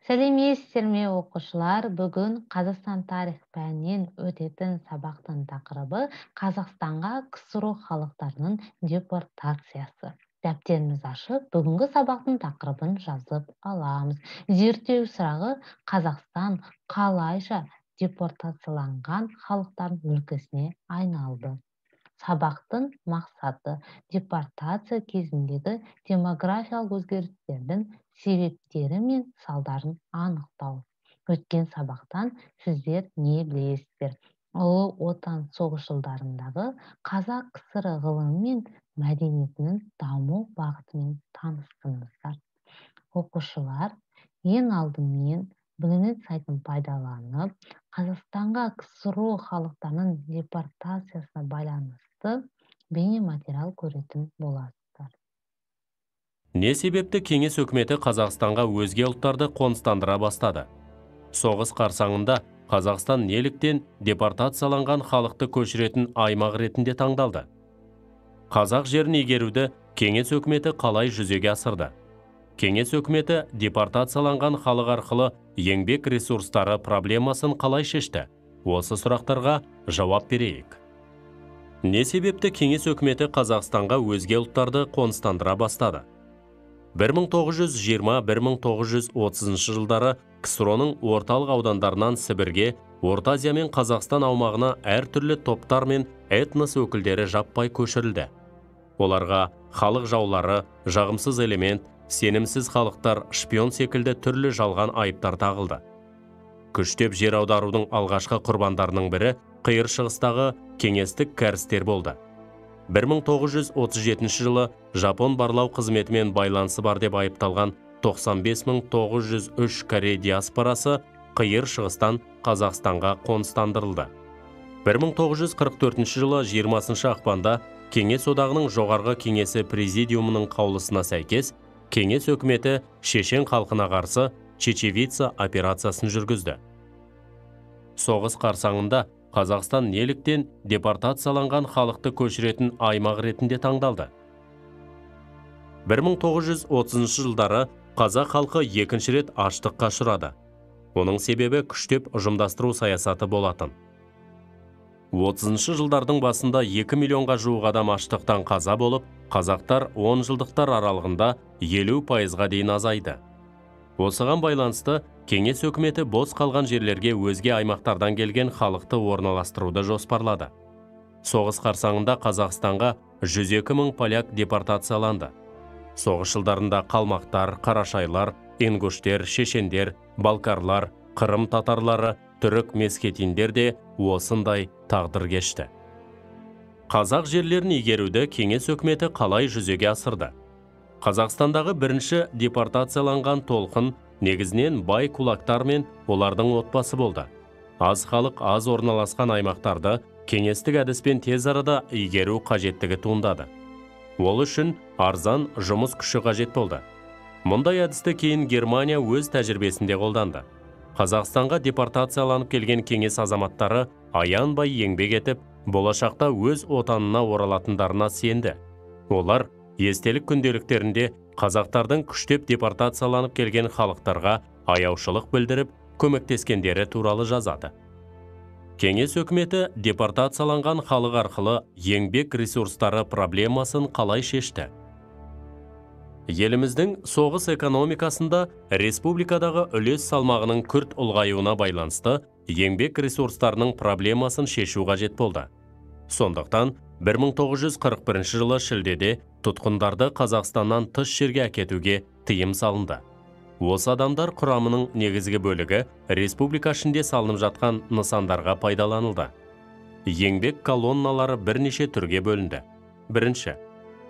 Сәлеметсіздерме оқушылар, бүгін Қазақстан тарих пәнінен өтетін сабақтың тақырыбы Қазақстанға КСРО халықтарының депортациясы. Дәптерімізді ашып, бүгінгі сабақтың тақырыбын жазып аламыз. Зерттеу сұрағы: Қазақстан қалайша депортацияланған халықтардың өлкесіне айналды? Сабақтың мақсаты: депортация кезіндегі демографиялық өзгерістердің себептері мен салдарын анықтау. Өткен сабақтан сіздер не білесіздер? Ұлы отан соғыс жылдарындағы қазақ КСР ғылымы мен мәдениетінің даму бағытымен таныстыңыздар. Оқушылар, ең алдымен білімет сайтын пайдаланып, Қазақстанға КСРО халықтарының депортациясына байланысты бейнематериал көретін боласыздар. Не себепті кеңес өкіметі Қазақстанға өзге ұлттарды қоныстандыра бастады? Соғыс қарсаңында Қазақстан неліктен депортацияланған халықты көшіретін аймақ ретінде таңдалды? Қазақ жерін игеруді кеңес өкіметі қалай жүзеге асырды? Кеңес өкіметі депортацияланған халық арқылы еңбек ресурстары проблемасын қалай шешті? Осы сұрақтарға жауап берейік. Не себепті кеңес өкіметі Қазақстанға өзге ұлттарды қоныстандыра бастады? 1920-1930 жылдары КСРО-ның орталық аудандарынан Сібірге, Орта Азия мен Қазақстан аумағына әртүрлі топтар мен этнос өкілдері жаппай көшірілді. Оларға халық жаулары, жағымсыз элемент, сенімсіз халықтар, шпион секілді түрлі жалған айыптар тағылды. Күштеп жер аударудың алғашқы құрбандарының бірі қиыр шығыстағы кеңестік кәрістер болды. 1937 жылы Жапон барлау қызметімен байланысы бар деп айыпталған 95.903 корей диаспорасы қиыр шығыстан Қазақстанға қоныстандырылды. 1944 жылы 20 ақпанда Кеңес одағының жоғарғы кеңесі президиумының қаулысына сәйкес кеңес өкіметі шешен халқына қарсы Чечевица операциясын жүргізді. Соғыс қарсаңында Қазақстан неліктен депортацияланған халықты көшіретін аймақ ретінде таңдалды? 1930 жылдары қазақ халқы екінші рет аштыққа ұшырады. Оның себебі күштеп ұжымдастыру саясаты болатын. 30 жылдардың басында 2 миллионға жуық адам аштықтан қаза болып, қазақтар 10 жылдықтар аралығында 50%-ға дейін азайды. Осыған байланысты кеңес өкіметі бос қалған жерлерге өзге аймақтардан келген халықты орналастыруды жоспарлады. Соғыс қарсаңында Қазақстанға 102 мың поляк депортацияланды. Соғыс жылдарында қалмақтар, қарашайлар, ингуштер, шешендер, балкарлар, қырым татарлары, түрік мескетиндер де осындай тағдыр кешті. Қазақ жерлерін игеруді кеңес өкіметі қалай жүзеге асырды? Қазақстандағы бірінші депортацияланған толқын негізінен бай кулактар мен олардың отбасы болды. Аз халық аз орналасқан аймақтарды кеңестік әдіспен тез арада игеру қажеттігі туындады. Ол үшін арзан жұмыс күші қажет болды. Мұндай әдісті кейін Германия өз тәжірибесінде қолданды. Қазақстанға депортацияланып келген кеңес азаматтары аянбай еңбек етіп, болашақта өз отанына оралатындарына сенді. Олар естелік күнделіктерінде қазақтардың күштеп депортацияланып келген халықтарға аяушылық білдіріп, көмектескендері туралы жазады. Кеңес өкіметі депортацияланған халық арқылы еңбек ресурстары проблемасын қалай шешті? Еліміздің соғыс экономикасында республикадағы үлес салмағының күрт ұлғаюына байланысты еңбек ресурстарының проблемасын шешу қажет болды. Сондықтан 1941 жылы шілдеде тұтқындарды Қазақстаннан тыс жерге әкетуге тыйым салынды. Осы адамдар құрамының негізгі бөлігі республика ішінде салынып жатқан нысандарға пайдаланылды. Еңбек колонналары бірнеше түрге бөлінді. Бірінші,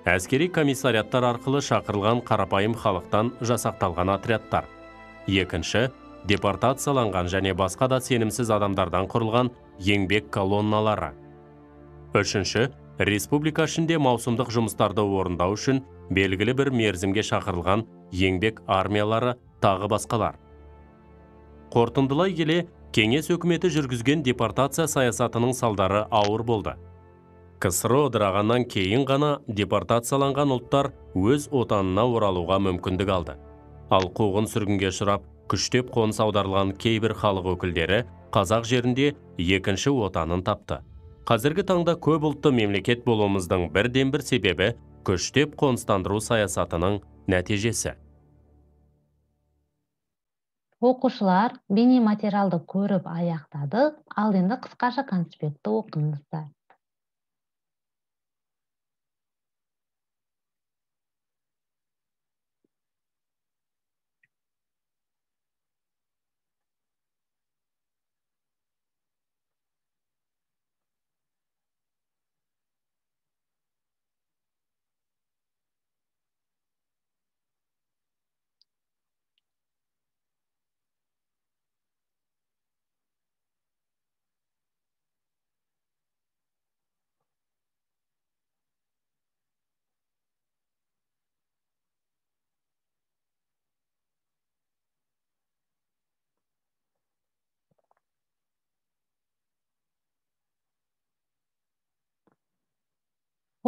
әскери комиссариаттар арқылы шақырылған қарапайым халықтан жасақталған отрядтар. Екінші, депортацияланған және басқа да сенімсіз адамдардан құрылған еңбек колонналары. Үшінші, республика ішінде маусымдық жұмыстарды орындау үшін белгілі бір мерзімге шақырылған еңбек армиялары тағы басқалар. Қорытындылай келе, кеңес өкіметі жүргізген депортация саясатының салдары ауыр болды. КСРО ыдырағаннан кейін ғана депортацияланған ұлттар өз отанына оралуға мүмкіндік алды. Ал қуғын сүргінге ұшырап, күштеп қоныс аударылған кейбір халық өкілдері қазақ жерінде екінші отанын тапты. Қазіргі таңда көп ұлтты мемлекет болуымыздың бірден бір себебі күштеп қоныстандыру саясатының нәтижесі. Оқушылар бейнематериалды көріп аяқтады, ал енді қысқаша конспектті оқыңыздар.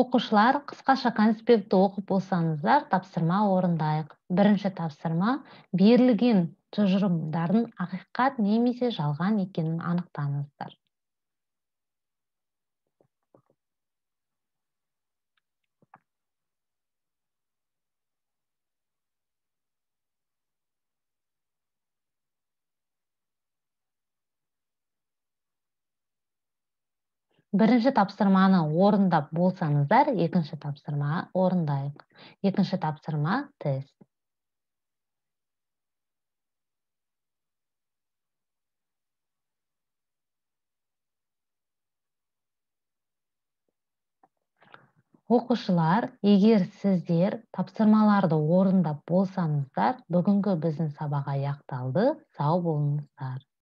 Оқушылар қысқаша конспектті оқып болсаңыздар, тапсырма орындайық. Бірінші тапсырма: берілген тұжырымдардың ақиқат немесе жалған екенін анықтаңыздар. Бірінші тапсырманы орындап болсаңыздар, екінші тапсырма орындайық. Екінші тапсырма тест. Оқушылар, егер сіздер тапсырмаларды орындап болсаңыздар, бүгінгі біздің сабақ аяқталды. Сау болыңыздар.